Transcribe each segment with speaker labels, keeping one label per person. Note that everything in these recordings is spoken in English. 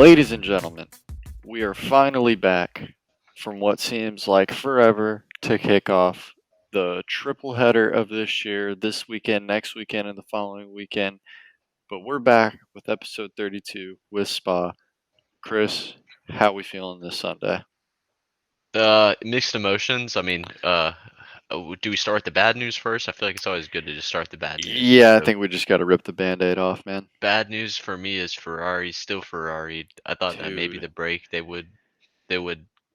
Speaker 1: Ladies and gentlemen, we are finally back from what seems like forever to kick off the triple header of this year, this weekend, next weekend, and the following weekend. But we're back with episode 32 with Spa. Chris, how we feeling this Sunday?
Speaker 2: Mixed emotions. Do we start with the bad news first? I feel like it's always good to just start with the bad news.
Speaker 1: Yeah, I
Speaker 2: So,
Speaker 1: think we just got to rip the band-aid off, man.
Speaker 2: bad news for me is Ferrari, still Ferrari. I thought that maybe
Speaker 1: Dude,
Speaker 2: the break they would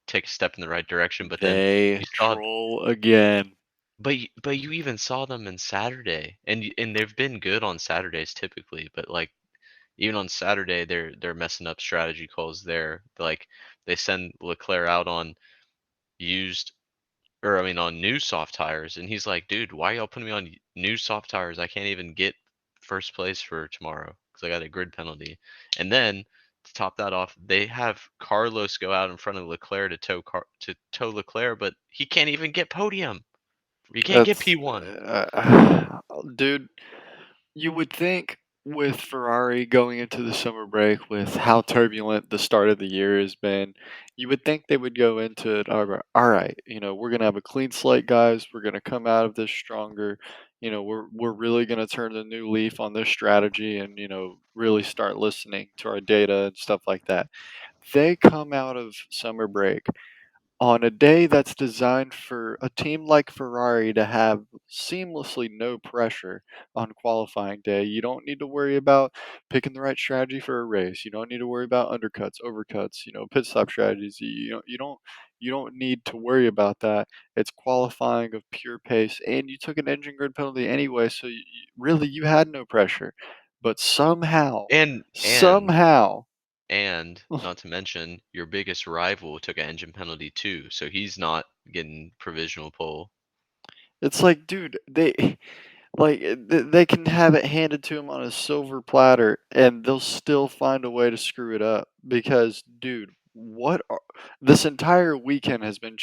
Speaker 2: take a step in the right direction, but then
Speaker 1: they
Speaker 2: you saw,
Speaker 1: troll again.
Speaker 2: but you even saw them in Saturday, and they've been good on Saturdays typically, but like even on Saturday they're messing up strategy calls there. Like they send Leclerc out on used on new soft tires, and he's like, "Dude, why y'all putting me on new soft tires? I can't even get first place for tomorrow because I got a grid penalty." And then to top that off, they have Carlos go out in front of Leclerc to tow Leclerc, but he can't even get podium. He can't get
Speaker 1: That's,
Speaker 2: P1.
Speaker 1: dude. You would think with Ferrari going into the summer break, with how turbulent the start of the year has been, you would think they would go into it, all right, we're going to have a clean slate, guys. We're going to come out of this stronger. We're really going to turn the new leaf on this strategy and, really start listening to our data and stuff like that. They come out of summer break on a day that's designed for a team like Ferrari to have seamlessly no pressure on qualifying day. You don't need to worry about picking the right strategy for a race. You don't need to worry about undercuts, overcuts, pit stop strategies. You don't need to worry about that. It's qualifying of pure pace, and you took an engine grid penalty anyway, so really you had no pressure. But somehow,
Speaker 2: And and
Speaker 1: somehow,
Speaker 2: and not to mention your biggest rival took an engine penalty too, so he's not getting provisional pole.
Speaker 1: it's like, dude, they can have it handed to them on a silver platter, and they'll still find a way to screw it up. Because, dude, this entire weekend has been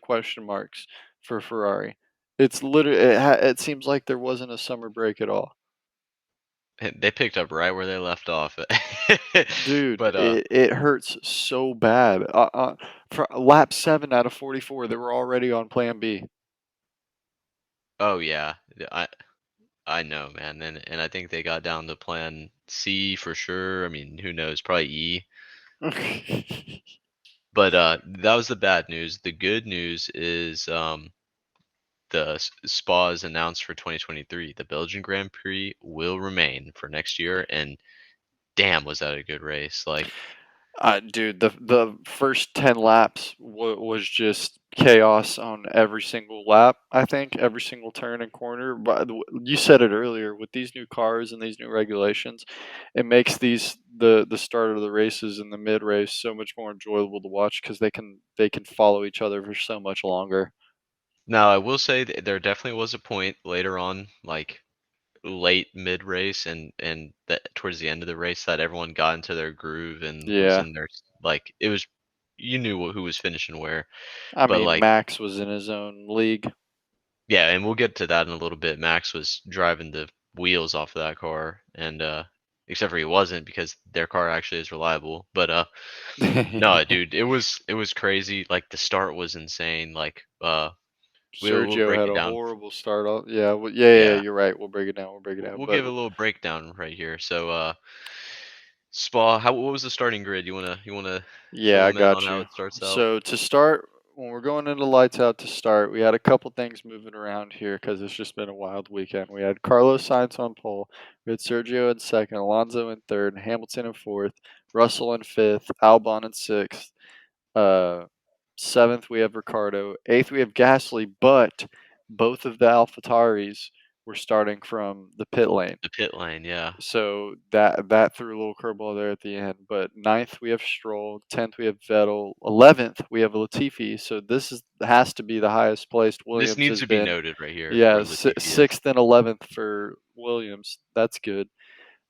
Speaker 1: question marks for Ferrari. It's literally it seems like there wasn't a summer break at all,
Speaker 2: They picked up right where they left off.
Speaker 1: dude.
Speaker 2: But
Speaker 1: It hurts so bad. For lap 7 out of 44, they were already on Plan B.
Speaker 2: oh yeah, I know, man, and I think they got down to plan C for sure. I mean, who knows? Probably E. But that was the bad news. The good news is Spa is announced for 2023. The Belgian Grand Prix will remain for next year, and damn, was that a good race! Like,
Speaker 1: Dude, the first 10 laps was just chaos on every single lap. I think every single turn and corner. But you said it earlier, with these new cars and these new regulations, it makes the start of the races and the mid race so much more enjoyable to watch because they can follow each other for so much longer.
Speaker 2: now I will say that there definitely was a point later on, like late mid race and that towards the end of the race that everyone got into their groove and was
Speaker 1: Yeah,
Speaker 2: in their like it was you knew who was finishing where.
Speaker 1: I
Speaker 2: But
Speaker 1: mean
Speaker 2: like,
Speaker 1: Max was in his own league.
Speaker 2: yeah, and we'll get to that in a little bit. Max was driving the wheels off of that car, and except for he wasn't because their car actually is reliable. But no, dude, it was crazy. Like the start was insane. Like we'll
Speaker 1: Sergio
Speaker 2: break
Speaker 1: had
Speaker 2: it
Speaker 1: a
Speaker 2: down.
Speaker 1: horrible start. Yeah, yeah.
Speaker 2: Yeah,
Speaker 1: You're right. We'll break it down. We'll break it down.
Speaker 2: we'll
Speaker 1: But
Speaker 2: give a little breakdown right here. So Spa, what was the starting grid? You wanna
Speaker 1: yeah,
Speaker 2: fill
Speaker 1: I
Speaker 2: them in on
Speaker 1: got
Speaker 2: how
Speaker 1: you.
Speaker 2: it starts out?
Speaker 1: So to start, when we're going into lights out to start, we had a couple things moving around here because it's just been a wild weekend. We had Carlos Sainz on pole, we had Sergio in second, Alonso in third, Hamilton in fourth, Russell in fifth, Albon in sixth. Uh, Seventh we have Ricardo, eighth we have Gasly, but both of the AlphaTauris were starting from the pit lane.
Speaker 2: The pit lane, yeah.
Speaker 1: So that threw a little curveball there at the end. But ninth we have Stroll, 10th we have Vettel, 11th we have Latifi. So this has to be the highest placed
Speaker 2: This
Speaker 1: Williams
Speaker 2: needs
Speaker 1: has
Speaker 2: to be
Speaker 1: been.
Speaker 2: noted right here
Speaker 1: Yeah,
Speaker 2: where Latifi is.
Speaker 1: sixth and 11th for Williams. That's good.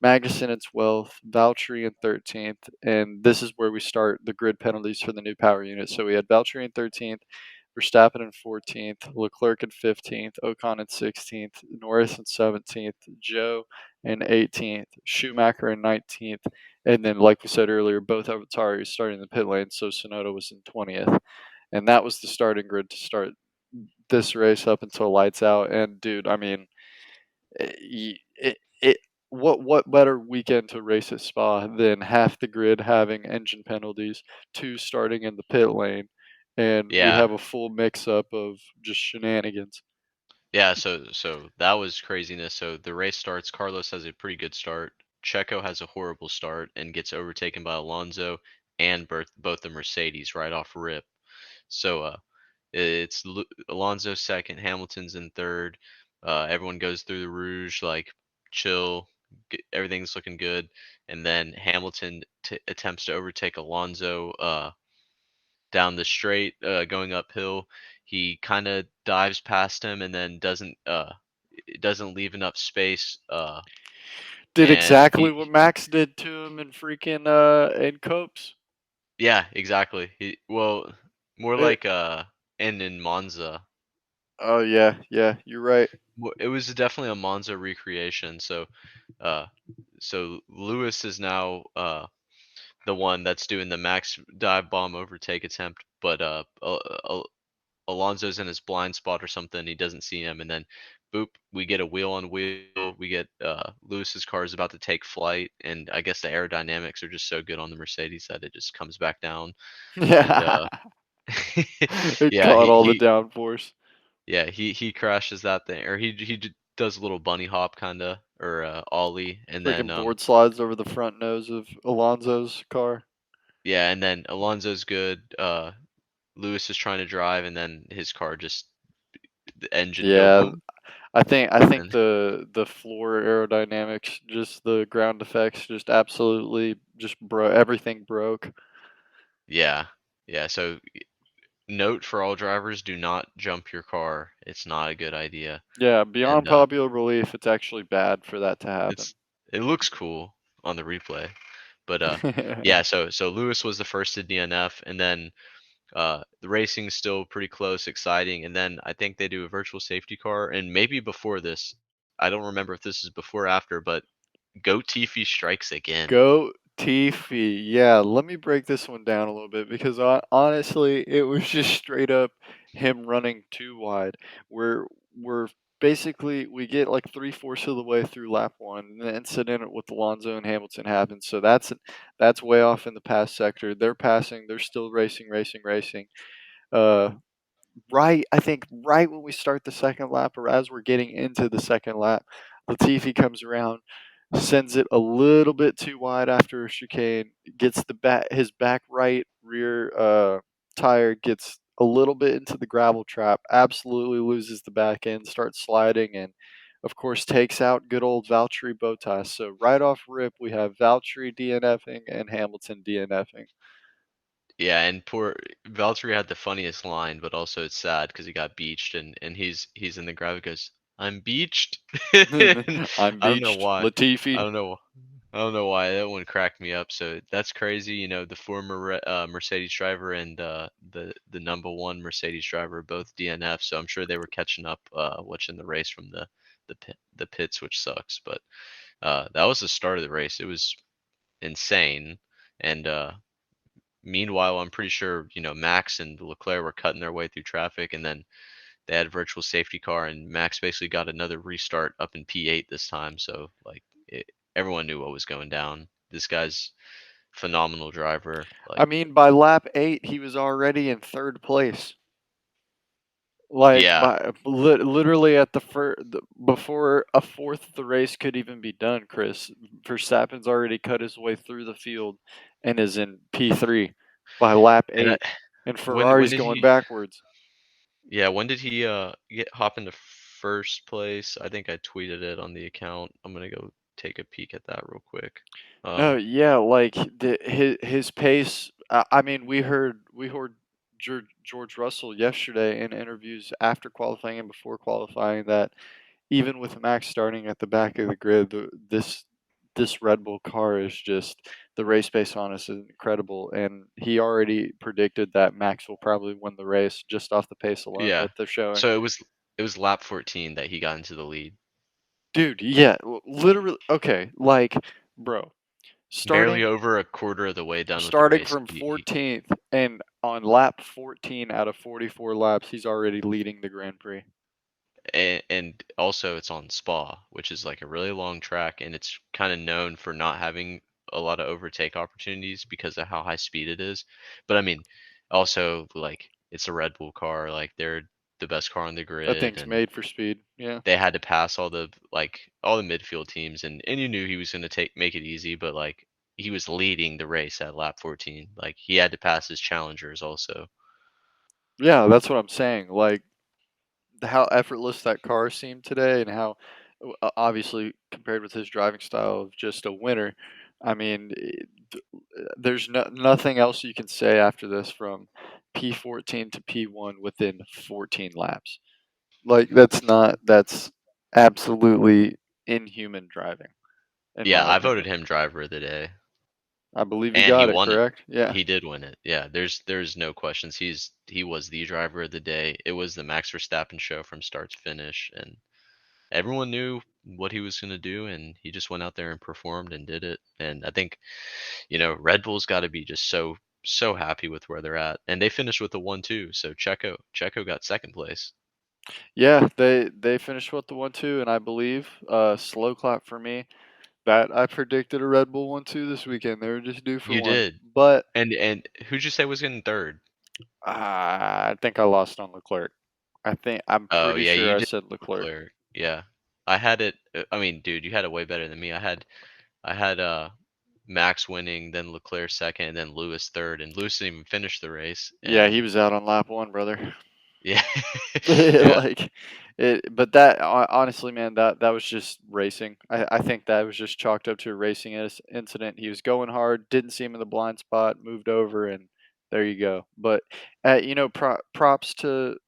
Speaker 1: Magnussen in 12th, Valtteri in 13th, and this is where we start the grid penalties for the new power unit. So we had Valtteri in 13th, Verstappen in 14th, Leclerc in 15th, Ocon in 16th, Norris in 17th, Joe in 18th, Schumacher in 19th, and then, like we said earlier, both AlphaTauri starting in the pit lane, so Tsunoda was in 20th. And that was the starting grid to start this race up until lights out. And dude, I mean, it what better weekend to race at Spa than half the grid having engine penalties, two starting in the pit lane, and we
Speaker 2: Yeah,
Speaker 1: have a full mix up of just shenanigans.
Speaker 2: yeah. So that was craziness. So the race starts. Carlos has a pretty good start. Checo has a horrible start and gets overtaken by Alonso and both the Mercedes right off rip. So it's Alonso second, Hamilton's in third. Everyone goes through the Rouge like chill, everything's looking good, and then Hamilton attempts to overtake Alonso down the straight, going uphill. He kind of dives past him and then doesn't leave enough space.
Speaker 1: Did
Speaker 2: And
Speaker 1: exactly
Speaker 2: he
Speaker 1: what Max did to him in freaking in Copes.
Speaker 2: Yeah, exactly. Well, more
Speaker 1: It,
Speaker 2: like and in Monza.
Speaker 1: oh yeah, yeah, you're right.
Speaker 2: It was definitely a Monza recreation. Uh, so Lewis is now the one that's doing the max dive bomb overtake attempt, but Alonso's in his blind spot or something. He doesn't see him, and then boop, we get a wheel on wheel. We get Lewis's car is about to take flight, and I guess the aerodynamics are just so good on the Mercedes that it just comes back down. And
Speaker 1: Yeah, it
Speaker 2: yeah,
Speaker 1: caught all the downforce.
Speaker 2: he crashes that thing, or does a little bunny hop kinda, or ollie, and then
Speaker 1: Freaking board slides over the front nose of Alonso's car.
Speaker 2: yeah, and then Alonso's good. Lewis is trying to drive, and then his car just the engine go
Speaker 1: Yeah,
Speaker 2: boom,
Speaker 1: I think
Speaker 2: and
Speaker 1: the floor aerodynamics, just the ground effects, just absolutely just everything broke.
Speaker 2: yeah, yeah. So note for all drivers: do not jump your car. It's not a good idea.
Speaker 1: Yeah,
Speaker 2: And
Speaker 1: beyond popular belief, it's actually bad for that to happen.
Speaker 2: it's it looks cool on the replay, but yeah. So Lewis was the first to DNF, and then the racing's still pretty close, exciting, and then I think they do a virtual safety car, and maybe before this, I don't remember if this is before or after, but Goat Tiffy strikes again.
Speaker 1: Go Tiffy. Yeah, let me break this one down a little bit because honestly, it was just straight up him running too wide. We're basically we get like three-fourths of the way through lap one, and the incident with Alonso and Hamilton happens. So that's way off in the pass sector. They're passing. They're still racing, racing, racing. Uh, right, I think right when we start the second lap, or as we're getting into the second lap, Latifi comes around, sends it a little bit too wide after a chicane, gets his back right rear tire gets a little bit into the gravel trap, absolutely loses the back end, starts sliding, and of course takes out good old Valtteri Bottas. So right off rip, we have Valtteri DNFing and Hamilton DNFing.
Speaker 2: Yeah, and poor Valtteri had the funniest line, but also it's sad because he got beached, and he's in the gravel, he goes, "I'm beached." And
Speaker 1: I'm
Speaker 2: I don't know
Speaker 1: beached,
Speaker 2: why. I
Speaker 1: Latifi.
Speaker 2: don't know. I don't know why that one cracked me up. So that's crazy. The former Mercedes driver and the number one Mercedes driver both DNF. So I'm sure they were catching up watching the race from the pits, which sucks. But that was the start of the race. It was insane. And meanwhile, I'm pretty sure, Max and Leclerc were cutting their way through traffic, and then they had virtual safety car, and Max basically got another restart up in P8 this time. So, like, everyone knew what was going down. This guy's phenomenal driver.
Speaker 1: I
Speaker 2: Like,
Speaker 1: mean, by lap 8, he was already in 3rd place. Like,
Speaker 2: yeah,
Speaker 1: literally at before a fourth of the race could even be done, Chris, Verstappen's already cut his way through the field and is in P3 by lap
Speaker 2: and
Speaker 1: 8, and
Speaker 2: when
Speaker 1: Ferrari's
Speaker 2: did
Speaker 1: going
Speaker 2: he?
Speaker 1: backwards.
Speaker 2: Yeah, when did he get hop into first place? I think I tweeted it on the account. I'm gonna go take a peek at that real quick.
Speaker 1: No,
Speaker 2: Um,
Speaker 1: yeah, like his pace. I mean, we heard George Russell yesterday in interviews after qualifying and before qualifying that even with Max starting at the back of the grid, this Red Bull car is just the race pace on us is incredible, and he already predicted that Max will probably win the race just off the pace alone
Speaker 2: yeah.
Speaker 1: that they're showing.
Speaker 2: So it was lap 14 that he got into the lead.
Speaker 1: Dude, yeah, literally. Okay, like, bro,
Speaker 2: Barely
Speaker 1: starting
Speaker 2: over a quarter of the way done with the
Speaker 1: starting
Speaker 2: race.
Speaker 1: from 14th, and on lap 14 out of 44 laps, he's already leading the Grand Prix.
Speaker 2: And also it's on Spa, which is like a really long track, and it's kind of known for not having a lot of overtake opportunities because of how high speed it is. But I mean, also like it's a Red Bull car, like they're the best car on the
Speaker 1: That
Speaker 2: grid,
Speaker 1: thing's
Speaker 2: and
Speaker 1: made for speed. Yeah.
Speaker 2: they had to pass all the midfield teams, and you knew he was going to take make it easy, but like he was leading the race at lap 14. Like he had to pass his challengers also.
Speaker 1: Yeah, that's what I'm saying. Like, how effortless that car seemed today, and how obviously compared with his driving style of just a winner. I mean, there's nothing else you can say after this from P14 to P1 within 14 laps. Like, that's absolutely inhuman driving, in
Speaker 2: Yeah,
Speaker 1: my
Speaker 2: I voted
Speaker 1: opinion.
Speaker 2: him driver of the day.
Speaker 1: I believe you
Speaker 2: And he
Speaker 1: got it
Speaker 2: won it.
Speaker 1: correct. Yeah.
Speaker 2: He did win it. Yeah, there's no questions. He was the driver of the day. It was the Max Verstappen show from start to finish, and everyone knew what he was going to do, and he just went out there and performed and did it. And I think, Red Bull's got to be just so happy with where they're at. And they finished with the 1-2. So Checo got second place.
Speaker 1: Yeah, they finished with the 1-2, and I believe slow clap for me. That I predicted a Red Bull 1-2 this weekend. They were just due for
Speaker 2: You
Speaker 1: one.
Speaker 2: did.
Speaker 1: But
Speaker 2: And who'd you say was getting third?
Speaker 1: I think I lost on Leclerc. I'm
Speaker 2: Oh,
Speaker 1: pretty
Speaker 2: yeah,
Speaker 1: sure
Speaker 2: you
Speaker 1: I
Speaker 2: did
Speaker 1: said Leclerc.
Speaker 2: Leclerc. Yeah. I had it I mean, dude, you had it way better than me. I had Max winning, then Leclerc second, and then Lewis third, and Lewis didn't even finish the race.
Speaker 1: Yeah, he
Speaker 2: And
Speaker 1: was out on lap 1, brother.
Speaker 2: yeah, yeah,
Speaker 1: Like but that honestly, man, that was just racing. I think that was just chalked up to a racing incident. He was going hard, didn't see him in the blind spot, moved over, and there you go. But props to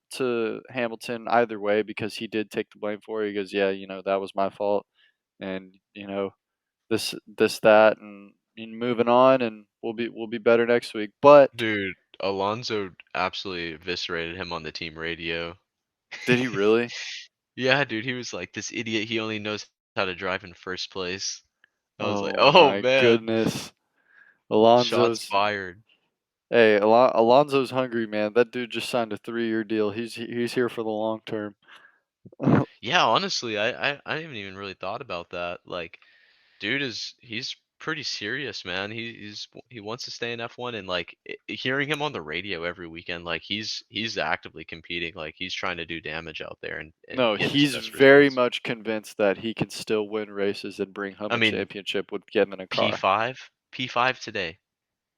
Speaker 1: Hamilton either way, because he did take the blame for it. He goes, yeah, that was my fault, and this that, and moving on, and we'll be better next week. But
Speaker 2: dude, Alonso absolutely eviscerated him on the team radio.
Speaker 1: did he really?
Speaker 2: Yeah, dude, he was like, "This idiot, he only knows how to drive in first place." I was like,
Speaker 1: Oh
Speaker 2: "Oh
Speaker 1: my
Speaker 2: man,
Speaker 1: goodness.
Speaker 2: shots
Speaker 1: Alonso's
Speaker 2: fired."
Speaker 1: Hey, Alonso's hungry, man. That dude just signed a 3-year deal. He's here for the long term.
Speaker 2: Yeah, honestly, I haven't even really thought about that. Like, dude he's pretty serious, man. He wants to stay in F1, and like hearing him on the radio every weekend, like he's actively competing, like he's trying to do damage out there and
Speaker 1: No,
Speaker 2: get his
Speaker 1: he's
Speaker 2: best
Speaker 1: very
Speaker 2: results.
Speaker 1: much convinced that he can still win races and bring home
Speaker 2: I
Speaker 1: a
Speaker 2: mean,
Speaker 1: championship with getting in a car.
Speaker 2: P5 today.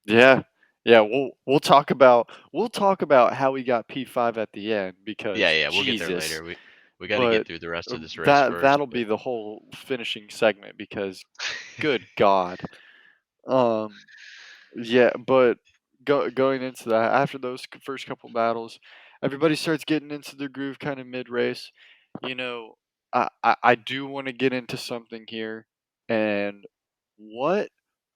Speaker 1: Yeah. Yeah, we'll talk about how he got P5 at the end,
Speaker 2: Yeah,
Speaker 1: because
Speaker 2: yeah, we'll get there
Speaker 1: Jesus.
Speaker 2: later. We got to get
Speaker 1: But
Speaker 2: through the rest of this race first,
Speaker 1: that'll
Speaker 2: but
Speaker 1: be the whole finishing segment, because good God. Um Yeah, but going into that, after those first couple battles, everybody starts getting into the groove kind of mid race. You know, I do want to get into something here, and what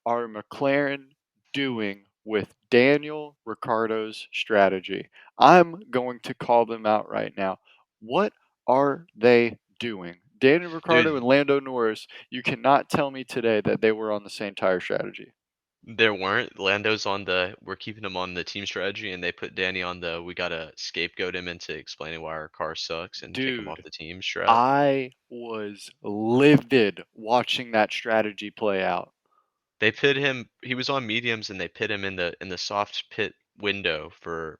Speaker 1: are McLaren doing with Daniel Ricciardo's strategy? I'm going to call them out right now. What are they doing? Daniel Ricciardo
Speaker 2: dude,
Speaker 1: and Lando Norris, you cannot tell me today that they were on the same tire strategy.
Speaker 2: there weren't. Lando's on the we're keeping him on the team strategy, and they put Danny on the we got to scapegoat him into explaining why our car sucks and kick him off
Speaker 1: Dude,
Speaker 2: the team strat.
Speaker 1: I was livid watching that strategy play out.
Speaker 2: They pit him. He was on mediums, and they pit him in the soft pit window for.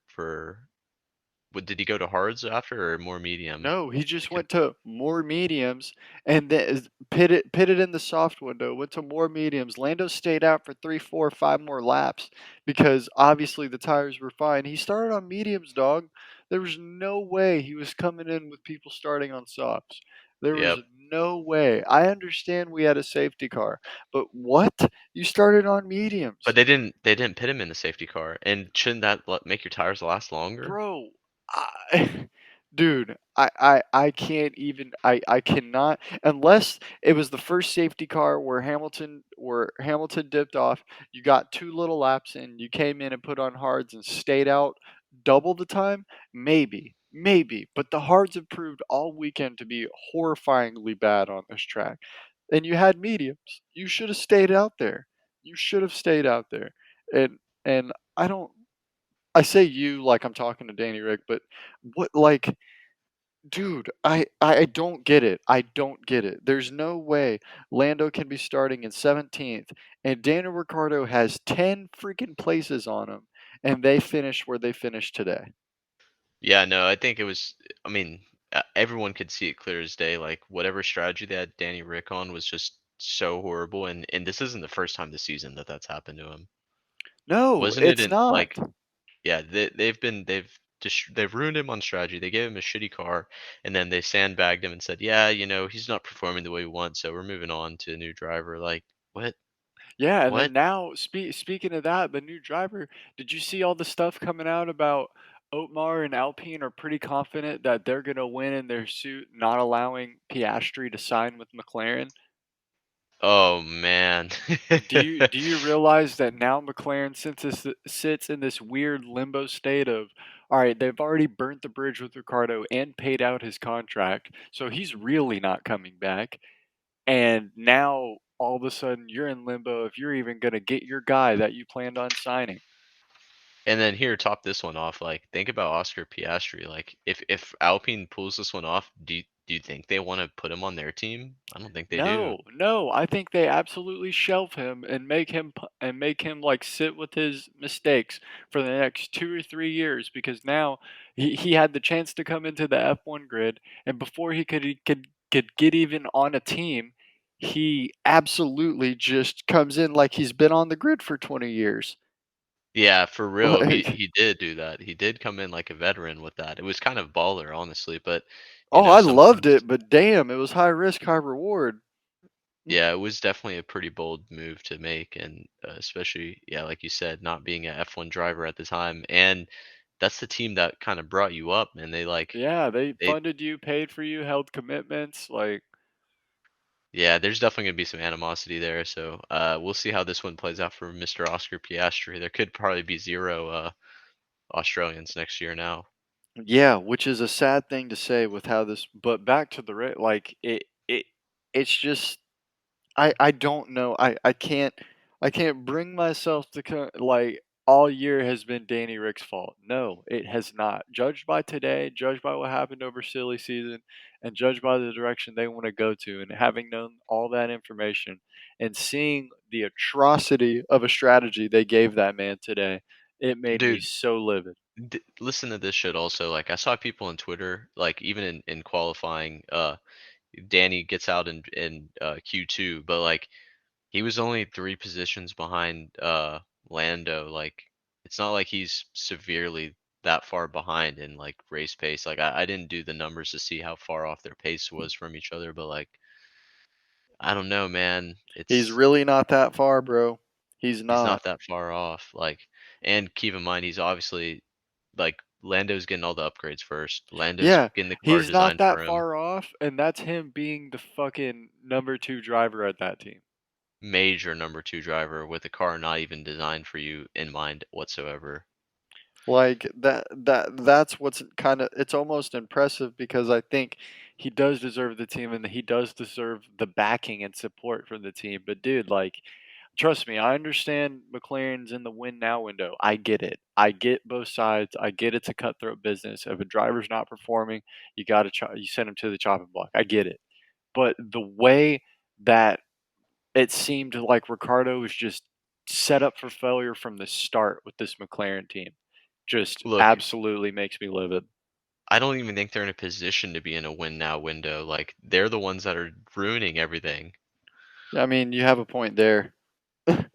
Speaker 2: What did he go to hards after or more medium?
Speaker 1: No, he just
Speaker 2: Because
Speaker 1: went to more mediums, and then pitted in the soft window, went to more mediums. Lando stayed out for 3, 4, 5 more laps, because obviously the tires were fine. He started on mediums, dog. There was no way he was coming in with people starting on softs. There was
Speaker 2: yep.
Speaker 1: no way. I understand we had a safety car, but what? You started on
Speaker 2: But
Speaker 1: mediums.
Speaker 2: they didn't pit him in the safety car, and shouldn't that make your tires last longer?
Speaker 1: Bro, I dude, I can't even, I cannot, unless it was the first safety car where Hamilton dipped off, you got 2 little laps in, you came in and put on hards and stayed out double the time, maybe. Maybe, but the hards have proved all weekend to be horrifyingly bad on this track. And you had mediums. You should have stayed out there. You should have stayed out there. And I don't I say you like I'm talking to Danny Rick, but what like dude, I don't get it. I don't get it. There's no way Lando can be starting in 17th and Daniel Ricciardo has 10 freaking places on him and they finish where they finished today.
Speaker 2: Yeah, no, I think it was. I mean, everyone could see it clear as day. Like whatever strategy they had Danny Rick on was just so horrible, and this isn't the first time this season that that's happened to him.
Speaker 1: No,
Speaker 2: Wasn't it
Speaker 1: it's
Speaker 2: in
Speaker 1: not.
Speaker 2: like yeah, they've ruined him on strategy. They gave him a shitty car, and then they sandbagged him and said, yeah, he's not performing the way we want, so we're moving on to a new driver. Like what?
Speaker 1: Yeah, and
Speaker 2: What?
Speaker 1: then now speaking of that, the new driver, did you see all the stuff coming out about Otmar and Alpine are pretty confident that they're going to win in their suit, not allowing Piastri to sign with McLaren?
Speaker 2: Oh man.
Speaker 1: Do you realize that now McLaren sits in this weird limbo state of, all right, they've already burnt the bridge with Ricardo and paid out his contract, so he's really not coming back. And now all of a sudden you're in limbo if you're even going to get your guy that you planned on signing.
Speaker 2: And then here, top this one off. Like, think about Oscar Piastri. Like, if Alpine pulls this one off, do you think they want to put him on their team? I don't think they do.
Speaker 1: No, no, I think they absolutely shelve him and make him like sit with his mistakes for the next 2 or 3 years because now he had the chance to come into the F1 grid and before he could get even on a team, he absolutely just comes in like he's been on the grid for 20 years.
Speaker 2: Yeah, for real, he
Speaker 1: Like,
Speaker 2: he did do that. He did come in like a veteran with that. It was kind of baller, honestly. But
Speaker 1: oh, I loved
Speaker 2: sometimes
Speaker 1: it, but damn, it was high risk, high reward.
Speaker 2: yeah, it was definitely a pretty bold move to make, and especially yeah, like you said, not being a F1 driver at the time, and that's the team that kind of brought you up, and
Speaker 1: Yeah, they
Speaker 2: they
Speaker 1: funded you, paid for you, held commitments, like
Speaker 2: yeah, there's definitely gonna be some animosity there. So we'll see how this one plays out for Mr. Oscar Piastri. There could probably be zero Australians next year now.
Speaker 1: yeah, which is a sad thing to say with how this but back to the like it's just I don't know. I can't bring myself to like all year has been Danny Rick's fault. No, it has not. Judged by today, judged by what happened over silly season, and judged by the direction they want to go to, and having known all that information and seeing the atrocity of a strategy they gave that man today, it made me
Speaker 2: Dude,
Speaker 1: so livid.
Speaker 2: listen to this shit also. Like I saw people on Twitter, like even in qualifying, Danny gets out in Q2, but like he was only 3 positions behind Lando. Like it's not like he's severely that far behind in like race pace. Like I didn't do the numbers to see how far off their pace was from each other, but like I don't know, man.
Speaker 1: He's really not that far, bro. He's
Speaker 2: He's
Speaker 1: not.
Speaker 2: not that far off. Like, and keep in mind, he's obviously like Lando's getting all the upgrades first. Lando's
Speaker 1: Yeah,
Speaker 2: getting the car
Speaker 1: he's not
Speaker 2: designed
Speaker 1: that
Speaker 2: for him.
Speaker 1: far off, and that's him being the fucking number 2 driver at that team.
Speaker 2: Major number two driver with a car not even designed for you in mind whatsoever.
Speaker 1: Like that's what's kind of it's almost impressive because I think he does deserve the team and he does deserve the backing and support from the team. But dude, like trust me, I understand McLaren's in the win now window. I get it. I get both sides. I get it's a cutthroat business. If a driver's not performing, you got to you send him to the chopping block. I get it. But the way that it seemed like Ricardo was just set up for failure from the start with this McLaren team just
Speaker 2: Look,
Speaker 1: absolutely makes me livid.
Speaker 2: I don't even think they're in a position to be in a win now window. Like, they're the ones that are ruining everything.
Speaker 1: I mean, you have a point there.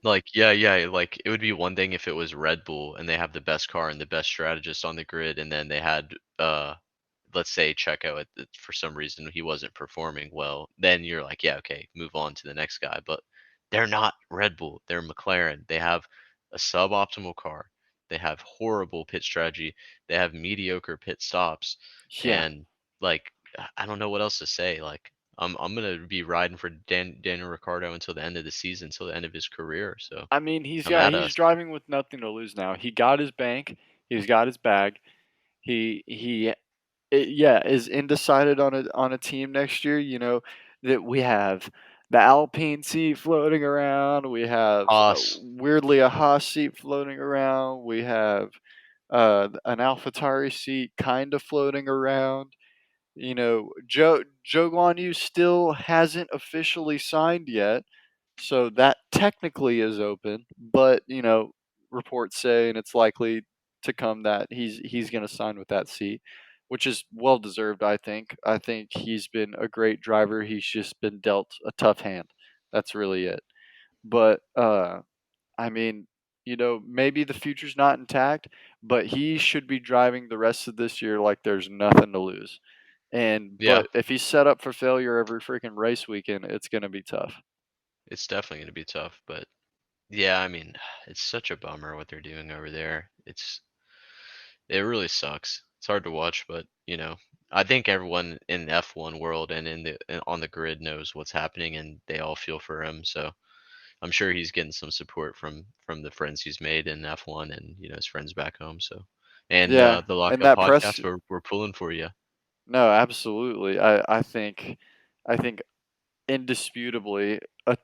Speaker 2: Like, yeah, yeah, like it would be one thing if it was Red Bull and they have the best car and the best strategist on the grid, and then they had let's say Checo for some reason he wasn't performing well, then you're like, yeah, okay, move on to the next guy. But they're not Red Bull, they're McLaren. They have a suboptimal car. They have horrible pit strategy. They have mediocre pit stops,
Speaker 1: Yeah.
Speaker 2: and like I don't know what else to say. Like I'm gonna be riding for Daniel Ricciardo until the end of the season, until the end of his career. So
Speaker 1: I mean,
Speaker 2: come at
Speaker 1: he's
Speaker 2: us.
Speaker 1: driving with nothing to lose now. He got his bank. He's got his bag. He yeah, is undecided on a team next year, that we have the Alpine seat floating around, we have
Speaker 2: Haas.
Speaker 1: weirdly a Haas seat floating around, we have an AlphaTauri seat kind of floating around. Joe Guan Yu still hasn't officially signed yet, so that technically is open. But reports say, and it's likely to come that he's going to sign with that seat, which is well deserved. I think he's been a great driver. He's just been dealt a tough hand. That's really it. But I mean, maybe the future's not intact, but he should be driving the rest of this year like there's nothing to lose.
Speaker 2: Yeah,
Speaker 1: But if he's set up for failure every freaking race weekend, it's gonna be tough.
Speaker 2: it's definitely going to be tough, but yeah, I mean, it's such a bummer what they're doing over there. It really sucks. It's hard to watch, but I think everyone in the F1 world and on the grid knows what's happening, and they all feel for him. So I'm sure he's getting some support from the friends he's made in F1 and his friends back home. So, and
Speaker 1: Yeah,
Speaker 2: the
Speaker 1: and
Speaker 2: Lockup
Speaker 1: that press.
Speaker 2: podcast, we're pulling for you.
Speaker 1: No, absolutely. I think indisputably a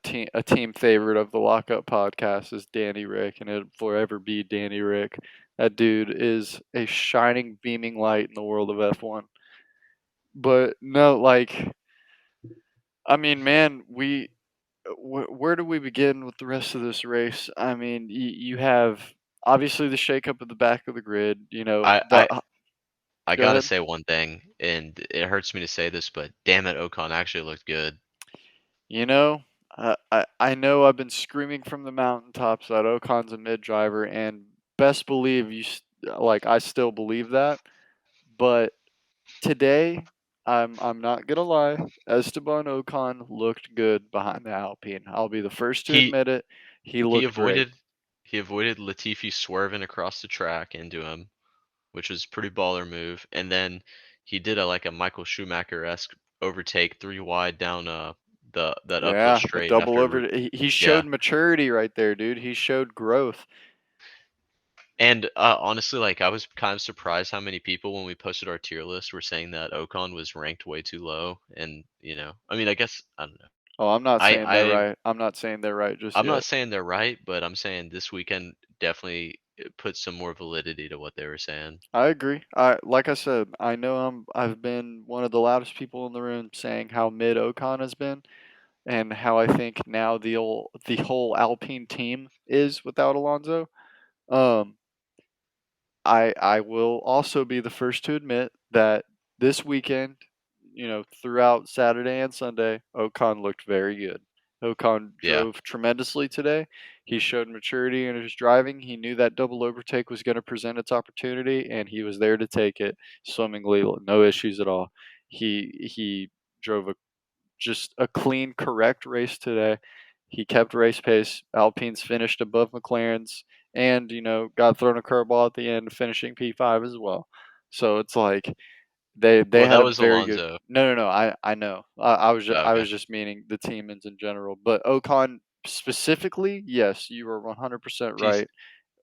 Speaker 1: team favorite of the Lockup podcast is Danny Rick, and it'll forever be Danny Rick. That dude is a shining, beaming light in the world of F1. But no, like, I mean, man, where do we begin with the rest of this race? I mean, you have obviously the shakeup at the back of the grid.
Speaker 2: I I I
Speaker 1: Go
Speaker 2: gotta
Speaker 1: ahead.
Speaker 2: say one thing, and it hurts me to say this, but damn it, Ocon actually looked good.
Speaker 1: You know, I know I've been screaming from the mountaintops that Ocon's a mid driver, and best believe like I still believe that. But today, I'm not gonna lie, Esteban Ocon looked good behind the Alpine. I'll be the first to
Speaker 2: He
Speaker 1: admit it. He
Speaker 2: he
Speaker 1: looked great.
Speaker 2: avoided he avoided Latifi swerving across the track into him, which was pretty baller move. And then he did a Michael Schumacher-esque overtake 3 wide down the that uphill
Speaker 1: Yeah, the
Speaker 2: straight
Speaker 1: double
Speaker 2: after
Speaker 1: over. He
Speaker 2: yeah.
Speaker 1: showed maturity right there, dude. He showed growth.
Speaker 2: And honestly, like I was kind of surprised how many people when we posted our tier list were saying that Ocon was ranked way too low. And I mean, I guess I don't know.
Speaker 1: Oh, I'm not
Speaker 2: I
Speaker 1: saying they're
Speaker 2: I
Speaker 1: right. I'm not saying they're right just
Speaker 2: I'm not
Speaker 1: yet.
Speaker 2: saying they're right, but I'm saying this weekend definitely put some more validity to what they were saying.
Speaker 1: I agree. Like I said, I know I've been one of the loudest people in the room saying how mid Ocon has been and how I think now the whole Alpine team is without Alonso. Um, I will also be the first to admit that this weekend, throughout Saturday and Sunday, Ocon looked very good. Ocon
Speaker 2: Yeah.
Speaker 1: drove tremendously today. He showed maturity in his driving. He knew that double overtake was going to present its opportunity, and he was there to take it swimmingly, no issues at all. He drove just a clean, correct race today. He kept race pace. Alpine's finished above McLaren's and, got thrown a curveball at the end, finishing P5 as well. So it's like they
Speaker 2: Well,
Speaker 1: had
Speaker 2: that
Speaker 1: a
Speaker 2: was
Speaker 1: very good.
Speaker 2: Alonso.
Speaker 1: No, no, no. I know.
Speaker 2: Oh,
Speaker 1: I
Speaker 2: okay.
Speaker 1: was just meaning the team in general. But Ocon specifically, yes, you were 100%
Speaker 2: P
Speaker 1: right.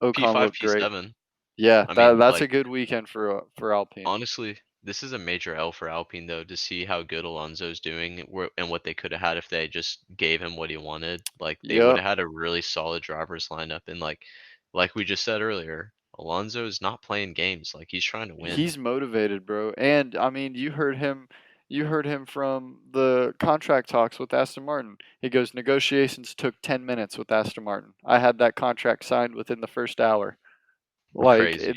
Speaker 1: Ocon
Speaker 2: P5
Speaker 1: looked great.
Speaker 2: P7.
Speaker 1: Yeah,
Speaker 2: I
Speaker 1: that
Speaker 2: mean,
Speaker 1: that's
Speaker 2: like
Speaker 1: a good weekend for Alpine.
Speaker 2: honestly, this is a major L for Alpine though to see how good Alonso's doing and what they could have had if they just gave him what he wanted. Like they would
Speaker 1: Yep.
Speaker 2: have had a really solid drivers lineup and like we just said earlier, Alonso is not playing games. Like he's trying to win.
Speaker 1: He's motivated, bro. And I mean, you heard him from the contract talks with Aston Martin. He goes, negotiations took 10 minutes with Aston Martin. I had that contract signed within the first hour. Like
Speaker 2: Crazy.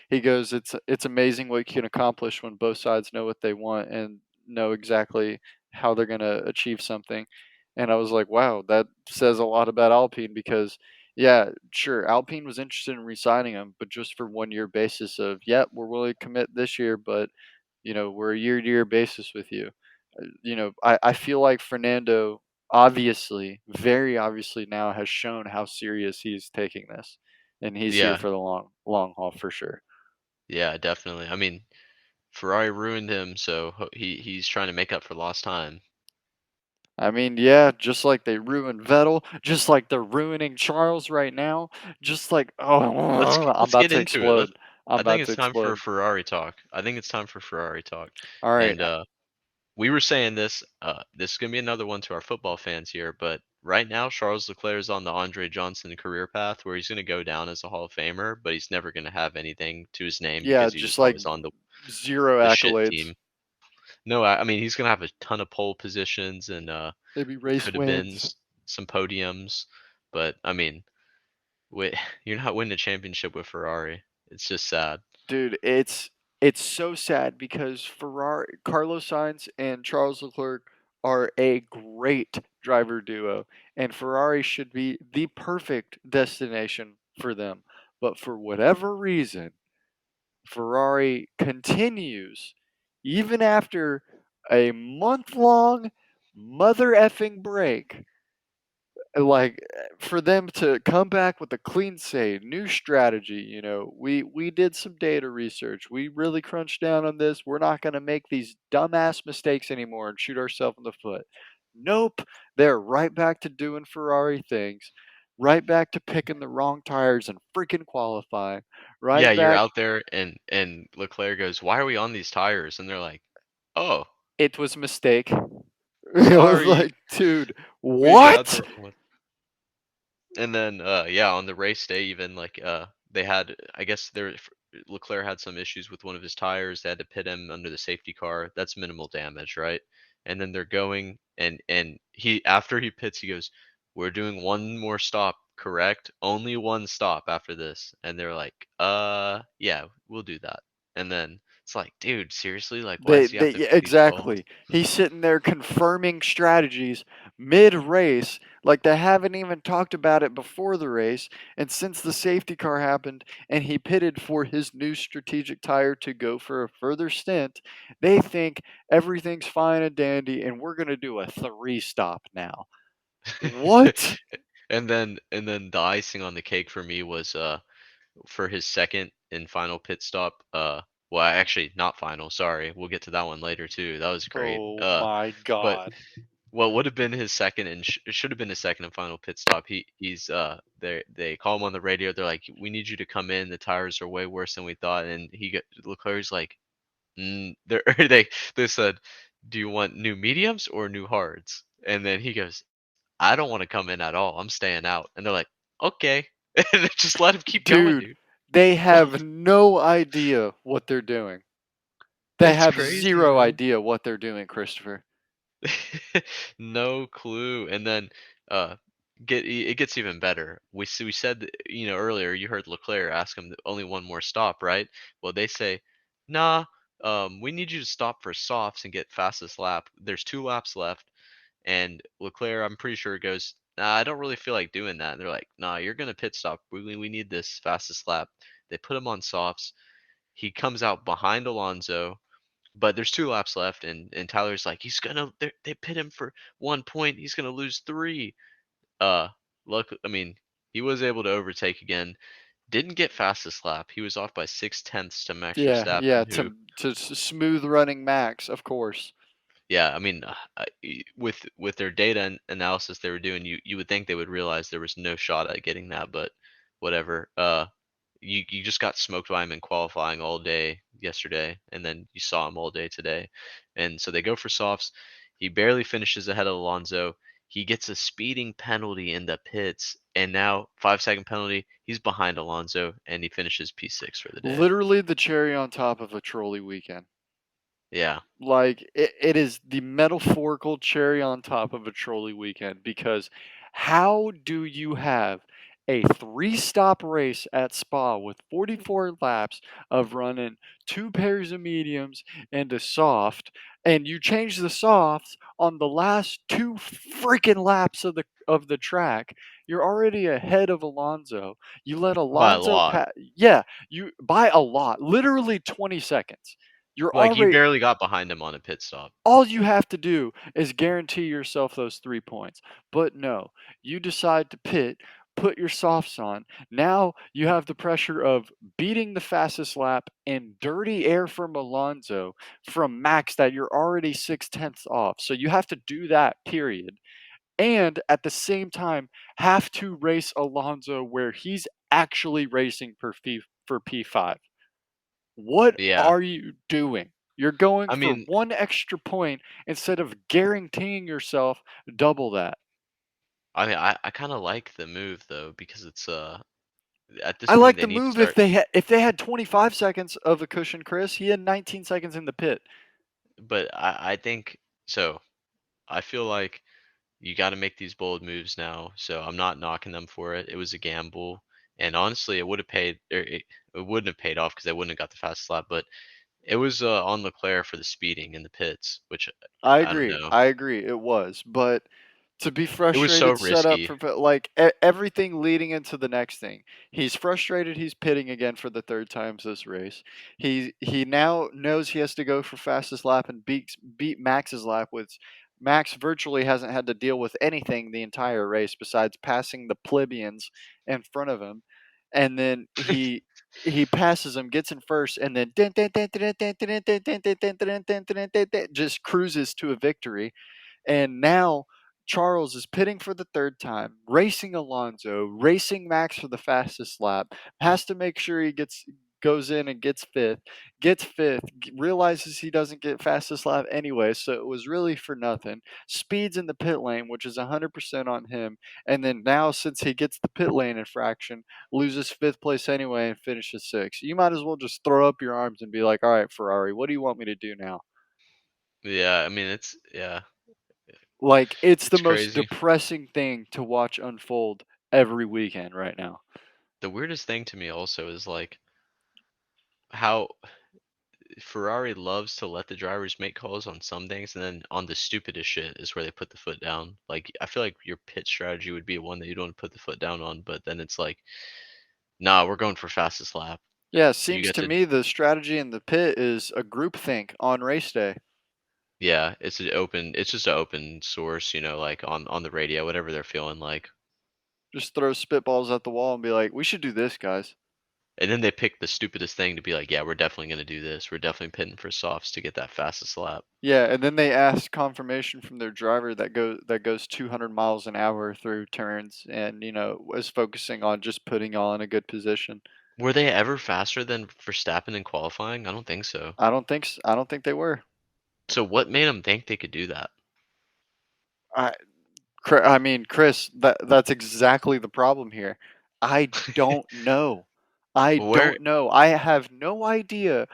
Speaker 1: he goes, it's amazing what you can accomplish when both sides know what they want and know exactly how they're going to achieve something. And I was like, wow, that says a lot about Alpine because yeah, sure, Alpine was interested in re-signing him, but just for 1 year basis of, yep, we're willing to commit this year, but we're a year-to-year basis with you. I feel like Fernando obviously, very obviously now has shown how serious he's taking this, and he's here
Speaker 2: Yeah.
Speaker 1: for the long haul for sure.
Speaker 2: Yeah, definitely. I mean, Ferrari ruined him, so he's trying to make up for lost time.
Speaker 1: I mean, yeah, just like they ruined Vettel, just like they're ruining Charles right now, just like
Speaker 2: Let's
Speaker 1: oh, I'm
Speaker 2: let's
Speaker 1: about
Speaker 2: get
Speaker 1: to
Speaker 2: into it.
Speaker 1: explode. I'm
Speaker 2: I think
Speaker 1: about to
Speaker 2: it's time for
Speaker 1: explode.
Speaker 2: Ferrari talk. I think it's time for Ferrari talk.
Speaker 1: All right.
Speaker 2: And we were saying this. This is gonna be another one to our football fans here, but right now Charles Leclerc is on the Andre Johnson career path, where he's gonna go down as a Hall of Famer, but he's never gonna have anything to his name
Speaker 1: Yeah,
Speaker 2: because he was
Speaker 1: just like
Speaker 2: always on
Speaker 1: zero
Speaker 2: the shit
Speaker 1: accolades.
Speaker 2: team. No, I mean he's gonna have a ton of pole positions and
Speaker 1: Maybe race
Speaker 2: could have been
Speaker 1: wins.
Speaker 2: some podiums, but I mean, wi you're not winning a championship with Ferrari. It's just sad.
Speaker 1: Dude, it's so sad because Ferrari, Carlos Sainz and Charles Leclerc are a great driver duo, and Ferrari should be the perfect destination for them. But for whatever reason, Ferrari continues, even after a month long mother effing break, like for them to come back with a clean slate, new strategy. We did some data research. We really crunched down on this. We're not going to make these dumbass mistakes anymore and shoot ourselves in the foot. Nope, they're right back to doing Ferrari things, right back to picking the wrong tires and freaking qualifying,
Speaker 2: Yeah,
Speaker 1: right
Speaker 2: you're
Speaker 1: back.
Speaker 2: out there and Leclerc goes, "Why are we on these tires?" And they're like, "Oh,
Speaker 1: It was a mistake. It was
Speaker 2: sorry,
Speaker 1: like, dude,
Speaker 2: we got the
Speaker 1: what?
Speaker 2: wrong one." And then yeah, on the race day even like they had I guess Leclerc had some issues with one of his tires. They had to pit him under the safety car. That's minimal damage, right? And then they're going and he after he pits he goes, "We're doing one more stop, correct? Only one stop after this." And they're like, yeah, we'll do that." And then it's like, dude, seriously? Like why does he have to
Speaker 1: Yeah,
Speaker 2: pick these calls?
Speaker 1: exactly. He's sitting there confirming strategies mid-race, like they haven't even talked about it before the race. And since the safety car happened and he pitted for his new strategic tire to go for a further stint, they think everything's fine and dandy and we're going to do a three stop now. What?
Speaker 2: And then the icing on the cake for me was for his second and final pit stop. Well, actually, not final. Sorry, we'll get to that one later too. That was great.
Speaker 1: Oh my
Speaker 2: But
Speaker 1: God.
Speaker 2: what would have been his second and should have been his second and final pit stop. He's they call him on the radio. They're like, "We need you to come in. The tires are way worse than we thought." And Leclerc's like, they're, they said, "Do you want new mediums or new hards?" And then he goes, "I don't want to come in at all. I'm staying out." And they're like, "Okay." And they just let him keep going,
Speaker 1: Dude,
Speaker 2: dude.
Speaker 1: they have no idea what they're doing. They
Speaker 2: It's
Speaker 1: have
Speaker 2: crazy,
Speaker 1: zero
Speaker 2: man.
Speaker 1: idea what they're doing, Christopher.
Speaker 2: No clue. And then uh it gets even better. We said earlier you heard Leclerc ask him only one more stop, right? Well, they say, "Nah, we need you to stop for softs and get fastest lap. There's 2 laps left." And Leclerc, I'm pretty sure goes, "Nah, I don't really feel like doing that." And they're like, "Nah, you're gonna pit stop. We need this fastest lap." They put him on softs. He comes out behind Alonso, but there's 2 laps left, and Tyler's like, they pit him for 1 point. He's gonna lose three. Uh, I mean, he was able to overtake again. Didn't get fastest lap. He was off by 6 tenths to Max
Speaker 1: Yeah, yeah,
Speaker 2: Verstappen, who,
Speaker 1: smooth running Max, of course.
Speaker 2: yeah, I mean, with their data analysis they were doing, you would think they would realize there was no shot at getting that, but whatever. You just got smoked by him in qualifying all day yesterday, and then you saw him all day today. And so they go for softs. He barely finishes ahead of Alonso. He gets a speeding penalty in the pits, and now 5 second penalty. He's behind Alonso, and he finishes P6 for the day.
Speaker 1: Literally the cherry on top of a trolley weekend.
Speaker 2: Yeah,
Speaker 1: Like it is the metaphorical cherry on top of a trolley weekend because how do you have a three stop race at Spa with 44 laps of running two pairs of mediums and a soft, and you change the softs on the last two freaking laps of the track? You're already ahead of Alonso. You let
Speaker 2: by a
Speaker 1: Alonso
Speaker 2: lot.
Speaker 1: pass. Yeah, you by a lot, literally 20 seconds. You're
Speaker 2: Like you
Speaker 1: already
Speaker 2: barely got behind him on a pit stop.
Speaker 1: all you have to do is guarantee yourself those 3 points. But no, you decide to pit, put your softs on. Now you have the pressure of beating the fastest lap and dirty air from Alonso from Max that you're already 6 tenths off. So you have to do that, period. And at the same time, have to race Alonso where he's actually racing for P5. What
Speaker 2: Yeah.
Speaker 1: are you doing? You're going
Speaker 2: I
Speaker 1: for
Speaker 2: mean,
Speaker 1: one extra point instead of guaranteeing yourself double that.
Speaker 2: I kind of like the move though because it's at this
Speaker 1: I
Speaker 2: point
Speaker 1: like
Speaker 2: they
Speaker 1: the
Speaker 2: need to
Speaker 1: move if
Speaker 2: start.
Speaker 1: they had 25 seconds of a cushion, Chris. He had 19 seconds in the pit.
Speaker 2: But I think so. I feel like you got to make these bold moves now. So I'm not knocking them for it. It was a gamble, and honestly, it would have paid. It wouldn't have paid off because they wouldn't have got the fastest lap. But it was on Leclerc for the speeding in the pits, which
Speaker 1: I
Speaker 2: I don't
Speaker 1: agree.
Speaker 2: know.
Speaker 1: I agree. It was, but to be
Speaker 2: It was so
Speaker 1: frustrated, set up
Speaker 2: risky.
Speaker 1: for like everything leading into the next thing. He's frustrated. He's pitting again for the third time this race. He now knows he has to go for fastest lap and beat Max's lap, which Max virtually hasn't had to deal with anything the entire race besides passing the plebeians in front of him, and then he passes him, gets in first, and then just cruises to a victory. And now Charles is pitting for the third time, racing Alonso, racing Max for the fastest lap, has to make sure he goes in and gets fifth, realizes he doesn't get fastest lap anyway, so it was really for nothing. Speeds in the pit lane, which is 100% on him, and then now since he gets the pit lane infraction, loses fifth place anyway and finishes sixth. You might as well just throw up your arms and be like, "All right, Ferrari, what do you want me to do now?"
Speaker 2: Yeah, I mean it's yeah,
Speaker 1: Like, it's the
Speaker 2: it's
Speaker 1: most
Speaker 2: crazy.
Speaker 1: depressing thing to watch unfold every weekend right now.
Speaker 2: The weirdest thing to me also is like how Ferrari loves to let the drivers make calls on some things, and then on the stupidest shit is where they put the foot down. Like I feel like your pit strategy would be one that you don't put the foot down on, but then it's like, nah, we're going for fastest lap.
Speaker 1: Yeah, it
Speaker 2: You
Speaker 1: seems
Speaker 2: get
Speaker 1: to
Speaker 2: to
Speaker 1: me the strategy in the pit is a groupthink on race day.
Speaker 2: yeah, it's just an open source, like on the radio, whatever they're feeling like.
Speaker 1: Just throw spitballs at the wall and be like, "We should do this, guys."
Speaker 2: And then they pick the stupidest thing to be like, yeah, we're definitely gonna do this. We're definitely pitting for softs to get that fastest lap.
Speaker 1: Yeah, and then they ask confirmation from their driver that goes 200 miles an hour through turns and, is focusing on just putting y'all in a good position.
Speaker 2: Were they ever faster than Verstappen in qualifying? I don't think so.
Speaker 1: I don't think they were.
Speaker 2: So what made them think they could do that?
Speaker 1: I I mean, Chris, that's exactly the problem here. I don't know. I
Speaker 2: Where
Speaker 1: don't know. I have no idea.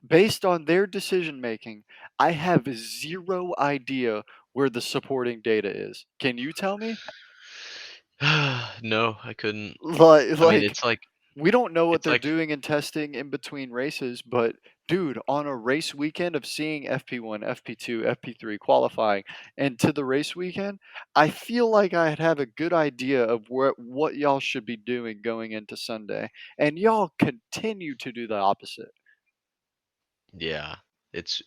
Speaker 1: Based on their decision making, I have zero idea where the supporting data is. Can you tell me?
Speaker 2: no, I couldn't.
Speaker 1: Like,
Speaker 2: I mean,
Speaker 1: like
Speaker 2: it's like
Speaker 1: we don't know what
Speaker 2: it's
Speaker 1: they're
Speaker 2: like
Speaker 1: doing in testing in between races, but dude, on a race weekend of seeing FP1, FP2, FP3 qualifying and to the race weekend, I feel like I'd have a good idea of what y'all should be doing going into Sunday. And y'all continue to do the opposite.
Speaker 2: yeah, it's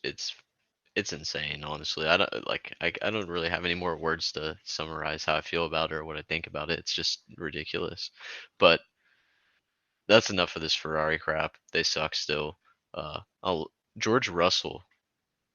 Speaker 2: insane, honestly. I don't like I don't really have any more words to summarize how I feel about it or what I think about it. It's just ridiculous. But that's enough of this Ferrari crap. They suck still. George Russell.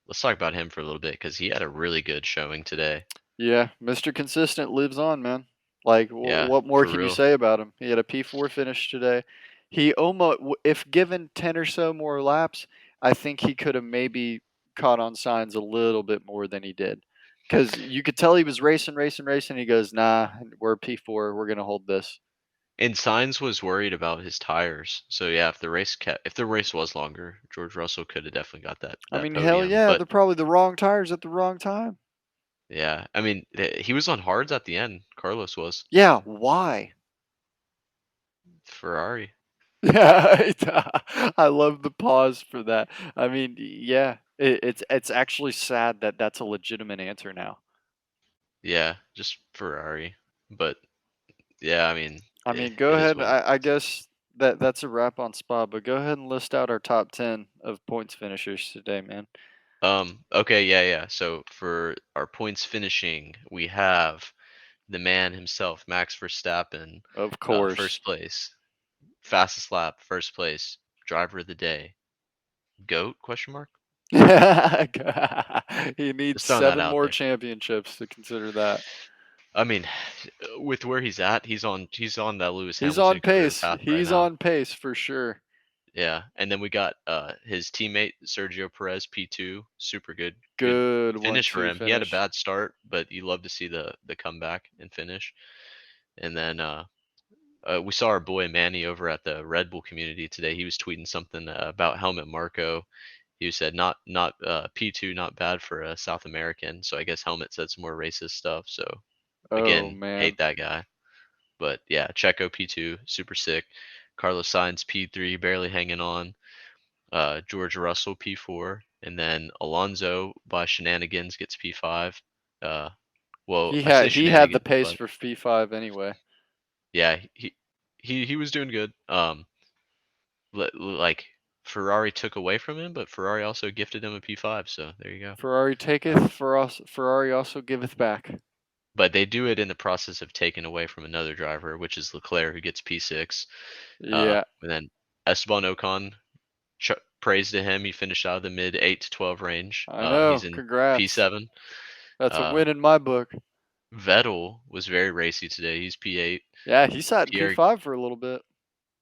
Speaker 2: Let's talk about him for a little bit because he had a really good showing today.
Speaker 1: Yeah, Mr. Consistent lives on, man. Like,
Speaker 2: Yeah,
Speaker 1: what more
Speaker 2: for
Speaker 1: can you
Speaker 2: real.
Speaker 1: say about him? He had a P4 finish today. He almost, if given 10 or so more laps, I think he could have maybe caught on signs a little bit more than he did. Because you could tell he was racing, racing, racing. He goes, nah, we're P4. We're going to hold this.
Speaker 2: And Sainz was worried about his tires. So yeah, if the race was longer, George Russell could have definitely got that
Speaker 1: I
Speaker 2: that
Speaker 1: mean, hell
Speaker 2: podium.
Speaker 1: yeah,
Speaker 2: But
Speaker 1: they're probably the wrong tires at the wrong time.
Speaker 2: yeah, I mean, he was on hards at the end. Carlos was.
Speaker 1: Yeah, why?
Speaker 2: Ferrari.
Speaker 1: Yeah, I love the pause for that. I mean, yeah, it's actually sad that that's a legitimate answer now.
Speaker 2: Yeah, just Ferrari. But yeah, I mean,
Speaker 1: I mean, go
Speaker 2: it is
Speaker 1: ahead.
Speaker 2: what it
Speaker 1: I
Speaker 2: is.
Speaker 1: guess that's a wrap on Spa, but go ahead and list out our top 10 of points finishers today, man.
Speaker 2: Okay, yeah, yeah. So for our points finishing, we have the man himself, Max Verstappen,
Speaker 1: Of course.
Speaker 2: first place, fastest lap, first place, driver of the day, goat? Question mark.
Speaker 1: He needs
Speaker 2: Just throwing that
Speaker 1: 7
Speaker 2: out
Speaker 1: more
Speaker 2: there.
Speaker 1: championships to consider that.
Speaker 2: I mean, with where he's at, he's on that Lewis
Speaker 1: He's on
Speaker 2: Hamilton career
Speaker 1: pace.
Speaker 2: path right
Speaker 1: He's
Speaker 2: now.
Speaker 1: on pace for sure.
Speaker 2: Yeah, and then we got his teammate Sergio Perez P2, super good
Speaker 1: Good
Speaker 2: finish for
Speaker 1: 1-2
Speaker 2: him. He had a
Speaker 1: finish.
Speaker 2: bad start, but you love to see the comeback and finish. And then we saw our boy Manny over at the Red Bull community today. He was tweeting something about Helmut Marko. He said not P2 not bad for a South American. So I guess Helmut said some more racist stuff. So
Speaker 1: Oh
Speaker 2: again, hate
Speaker 1: man.
Speaker 2: that guy. But yeah, Checo P2 super sick. Carlos Sainz P3 barely hanging on. George Russell P4, and then Alonso by shenanigans gets P5. Uh, well,
Speaker 1: He
Speaker 2: I say
Speaker 1: had he had the
Speaker 2: shenanigans,
Speaker 1: pace
Speaker 2: but
Speaker 1: for P5 anyway.
Speaker 2: yeah, he was doing good. Like Ferrari took away from him, but Ferrari also gifted him a P5. So there you go.
Speaker 1: Ferrari taketh, for us Ferrari also giveth back.
Speaker 2: But they do it in the process of taking away from another driver, which is Leclerc, who gets P6.
Speaker 1: Yeah,
Speaker 2: And then Esteban Ocon, praise to him, he finished out of the mid 8 to 12 range.
Speaker 1: I know.
Speaker 2: He's in
Speaker 1: Congrats.
Speaker 2: P7.
Speaker 1: That's a
Speaker 2: Uh,
Speaker 1: win in my book.
Speaker 2: Vettel was very racy today. He's P8.
Speaker 1: Yeah, he sat in
Speaker 2: Pierre,
Speaker 1: P5 for a little bit.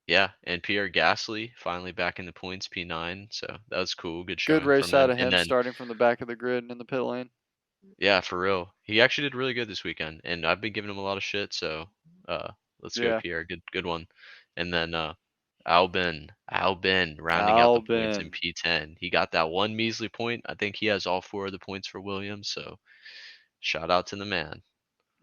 Speaker 2: yeah, and Pierre Gasly finally back in the points, P9. So that was cool. Good
Speaker 1: Good
Speaker 2: showing from
Speaker 1: race out
Speaker 2: them.
Speaker 1: of
Speaker 2: And
Speaker 1: him
Speaker 2: then,
Speaker 1: starting from the back of the grid and in the pit lane.
Speaker 2: yeah, for real, he actually did really good this weekend, and I've been giving him a lot of shit. So, uh, let's go,
Speaker 1: Yeah.
Speaker 2: Pierre. Good one. And then, Albin rounding out the points in
Speaker 1: Albin.
Speaker 2: P10. He got that one measly point. I think he has all four of the points for Williams. So, shout out to the man.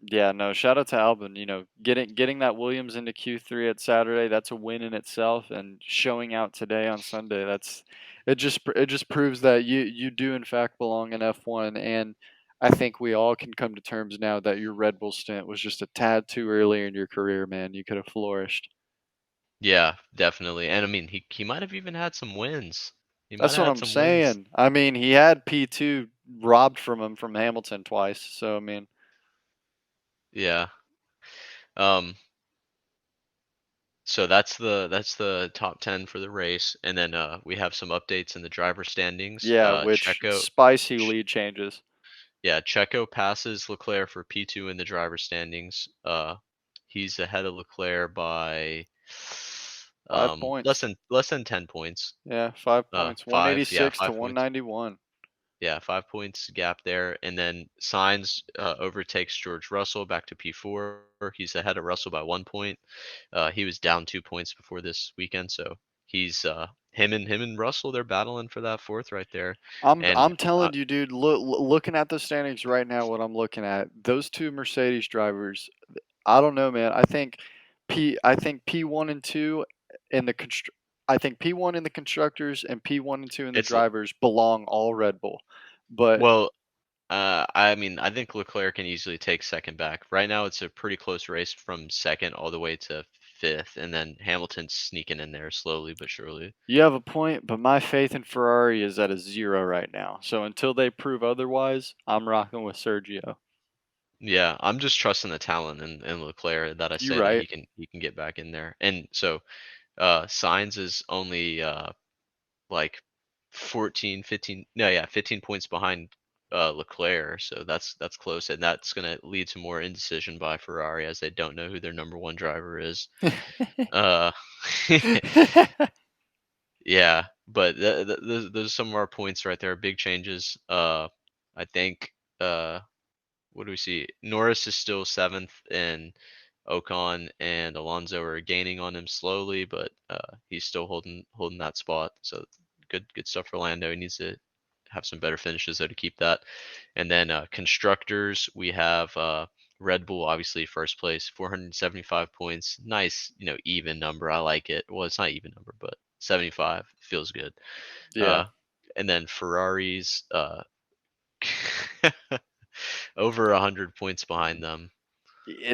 Speaker 1: Yeah, no, shout out to Albin. Getting that Williams into Q3 at Saturday, that's a win in itself, and showing out today on Sunday, it just proves that you do in fact belong in F1, and I think we all can come to terms now that your Red Bull stint was just a tad too early in your career, man. You could have flourished.
Speaker 2: Yeah, definitely. And I mean, he might have even had some wins. He might
Speaker 1: That's
Speaker 2: have
Speaker 1: what
Speaker 2: had
Speaker 1: I'm
Speaker 2: some wins.
Speaker 1: saying. I mean, he had P2 robbed from him from Hamilton twice, so I mean,
Speaker 2: Yeah. Um, so that's the top 10 for the race, and then we have some updates in the driver standings.
Speaker 1: yeah, which spicy lead changes.
Speaker 2: Yeah, Checo passes Leclerc for P2 in the driver standings. He's ahead of Leclerc by
Speaker 1: 5 points.
Speaker 2: less than 10 points.
Speaker 1: Yeah, 5 points.
Speaker 2: Five, yeah,
Speaker 1: 186 to
Speaker 2: 5 points.
Speaker 1: 191.
Speaker 2: Yeah, 5 points gap there. And then Sainz overtakes George Russell back to P4. He's ahead of Russell by 1 point. He was down 2 points before this weekend, so he's him and Russell, they're battling for that fourth right there. And
Speaker 1: I'm telling you, dude. Looking at the standings right now, what I'm looking at, those two Mercedes drivers. I don't know, man. I think P1 and 2 in the I think P1 in the constructors and P1 and 2 in the
Speaker 2: it's
Speaker 1: drivers belong all Red Bull. But
Speaker 2: well, I mean, I think Leclerc can easily take second back. Right now, it's a pretty close race from second all the way to fifth, and then Hamilton's sneaking in there slowly but surely.
Speaker 1: you have a point, but my faith in Ferrari is at a zero right now. So until they prove otherwise, I'm rocking with Sergio.
Speaker 2: Yeah, I'm just trusting the talent in Leclerc that I
Speaker 1: You
Speaker 2: say that
Speaker 1: right.
Speaker 2: he can get back in there. And so Sainz is only like 14, 15, no, yeah, 15 points behind Leclerc, so that's close, and that's going to lead to more indecision by Ferrari as they don't know who their number one driver is. Uh, yeah, but those some of our points right there, big changes. I think what do we see? Norris is still seventh, and Ocon and Alonso are gaining on him slowly, but he's still holding that spot. So good stuff for Lando. He needs to have some better finishes though to keep that. And then constructors, we have Red Bull obviously first place, 475 points. Nice, even number. I like it. Well, it's not even number, but 75 feels good.
Speaker 1: Yeah.
Speaker 2: Uh, and then Ferraris over 100 points behind them.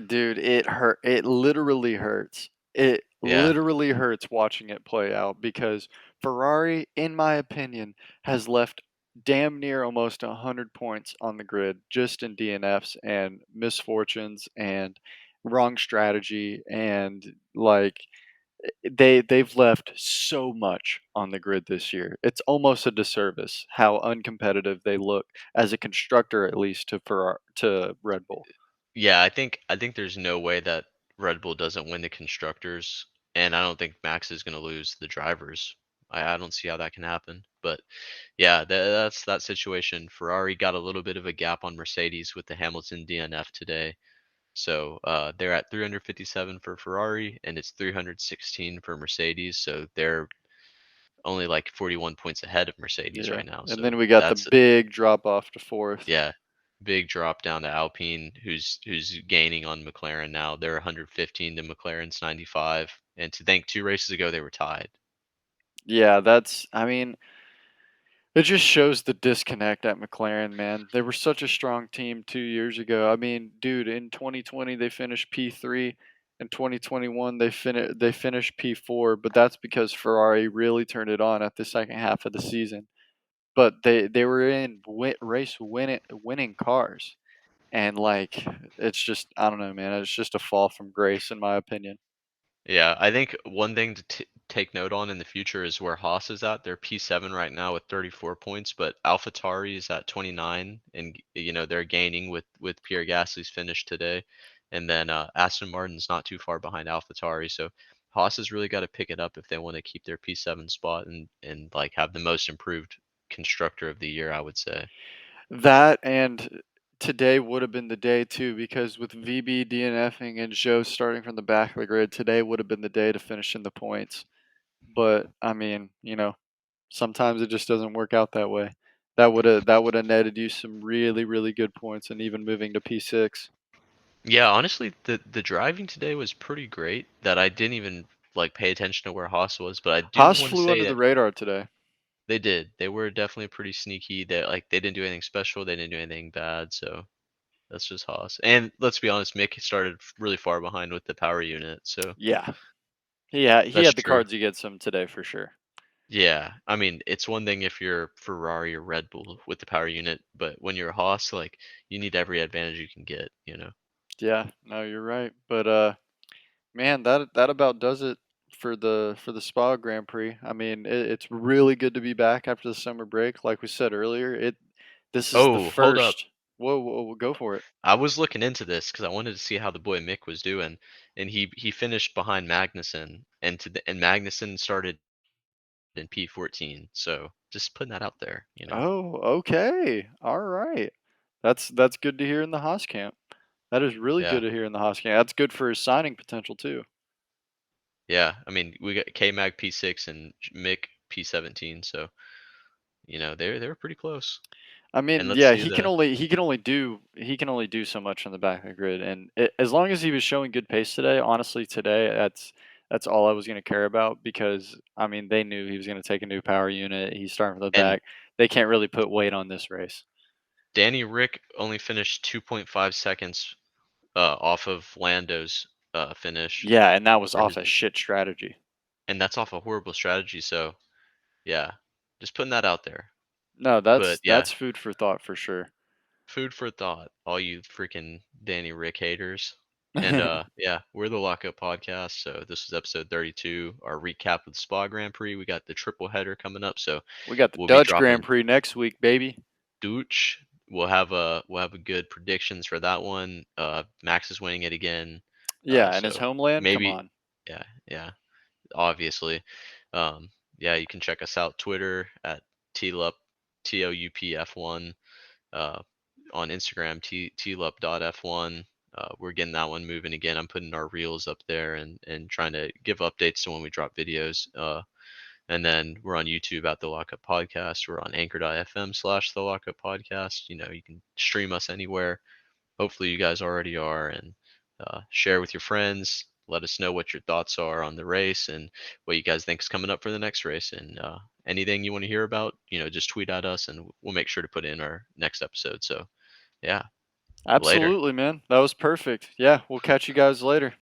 Speaker 1: Dude, it hurt. It literally hurts. It
Speaker 2: Yeah.
Speaker 1: literally hurts watching it play out because Ferrari, in my opinion, has left damn near almost 100 points on the grid just in DNFs and misfortunes and wrong strategy and like they've left so much on the grid this year. It's almost a disservice how uncompetitive they look as a constructor, at least to Red Bull.
Speaker 2: Yeah, I think there's no way that Red Bull doesn't win the constructors, and I don't think Max is going to lose the drivers. I don't see how that can happen. But yeah, that's that situation. Ferrari got a little bit of a gap on Mercedes with the Hamilton DNF today. So they're at 357 for Ferrari, and it's 316 for Mercedes. So they're only like 41 points ahead of Mercedes
Speaker 1: Yeah,
Speaker 2: right now.
Speaker 1: and
Speaker 2: So
Speaker 1: then we got the
Speaker 2: that's
Speaker 1: big drop off to fourth.
Speaker 2: yeah, big drop down to Alpine, who's gaining on McLaren now. They're 115 to McLaren's 95, and to think 2 races ago they were tied.
Speaker 1: Yeah, that's. I mean, it just shows the disconnect at McLaren, man. They were such a strong team 2 years ago. I mean, dude, in 2020 they finished P3. In 2021 they finished P4, but that's because Ferrari really turned it on at the second half of the season. But they were in race winning cars, and like it's just I don't know, man. It's just a fall from grace in my opinion.
Speaker 2: Yeah, I think one thing to take note on in the future is where Haas is at. They're P7 right now with 34 points, but AlphaTauri is at 29, and they're gaining with Pierre Gasly's finish today, and then Aston Martin's not too far behind AlphaTauri. So Haas has really got to pick it up if they want to keep their P7 spot and like have the most improved constructor of the year, I would say.
Speaker 1: That and today would have been the day too, because with VB DNFing and Joe starting from the back of the grid, today would have been the day to finish in the points. But I mean, sometimes it just doesn't work out that way. That would have netted you some really really good points, and even moving to P6.
Speaker 2: Yeah, honestly, the driving today was pretty great that I didn't even like pay attention to where Haas was, but I do
Speaker 1: Haas
Speaker 2: want to
Speaker 1: flew
Speaker 2: say
Speaker 1: under the
Speaker 2: that
Speaker 1: radar today.
Speaker 2: they did. They were definitely pretty sneaky. They didn't do anything special, they didn't do anything bad, so that's just Haas. And let's be honest, Mick started really far behind with the power unit, so
Speaker 1: Yeah, he
Speaker 2: that's
Speaker 1: had the
Speaker 2: true.
Speaker 1: cards against him today for sure.
Speaker 2: Yeah, I mean, it's one thing if you're Ferrari or Red Bull with the power unit, but when you're a Haas, like you need every advantage you can get.
Speaker 1: Yeah, no, you're right. But man, that about does it for the Spa Grand Prix. I mean, it's really good to be back after the summer break. Like we said earlier, this is the
Speaker 2: Oh, hold up.
Speaker 1: first. Whoa, whoa, whoa, go for it.
Speaker 2: I was looking into this because I wanted to see how the boy Mick was doing, and he finished behind Magnussen, and Magnussen started in P14. So just putting that out there.
Speaker 1: Oh, okay, all right. That's good to hear in the Haas camp. That is really good
Speaker 2: Yeah,
Speaker 1: to hear in the Haas camp. That's good for his signing potential too.
Speaker 2: yeah. I mean, we got K Mag P6 and Mick P17, so they were pretty close.
Speaker 1: I
Speaker 2: And
Speaker 1: mean,
Speaker 2: let's
Speaker 1: yeah,
Speaker 2: see
Speaker 1: he can only do so much on the back of the grid, and as long as he was showing good pace today, honestly, today that's all I was going to care about because I mean they knew he was going to take a new power unit. He's starting from the
Speaker 2: and
Speaker 1: back. They can't really put weight on this race.
Speaker 2: Danny Rick only finished 2.5 seconds off of Lando's finish
Speaker 1: Yeah, and that was
Speaker 2: for his,
Speaker 1: off a shit strategy.
Speaker 2: and that's off a horrible strategy. So yeah, just putting that out there.
Speaker 1: No,
Speaker 2: But
Speaker 1: that's
Speaker 2: yeah,
Speaker 1: that's food for thought for sure.
Speaker 2: food for thought, all you freaking Danny Rick haters. And yeah, we're the Lockup Podcast. So this is episode 32, our recap of the Spa Grand Prix. We got the triple header coming up, so
Speaker 1: We got the
Speaker 2: we'll be
Speaker 1: Dutch Grand
Speaker 2: dropping
Speaker 1: Prix next week, baby.
Speaker 2: Dooch. We'll have a good predictions for that one. Max is winning it again.
Speaker 1: Yeah, and his
Speaker 2: So
Speaker 1: homeland. Come
Speaker 2: maybe
Speaker 1: on.
Speaker 2: yeah, yeah, obviously. Yeah, you can check us out Twitter at TLUP TOUPF1. Uh, on Instagram, tlup.f1. We're getting that one moving again. I'm putting our reels up there and trying to give updates to when we drop videos. And then we're on YouTube at the Lockup Podcast. We're on anchor.fm/the Lockup Podcast. You can stream us anywhere. Hopefully, you guys already are, and share with your friends. Let us know what your thoughts are on the race and what you guys think is coming up for the next race. And anything you want to hear about, just tweet at us, and we'll make sure to put it in our next episode. So yeah, later.
Speaker 1: Absolutely, man. That was perfect. Yeah, we'll catch you guys later.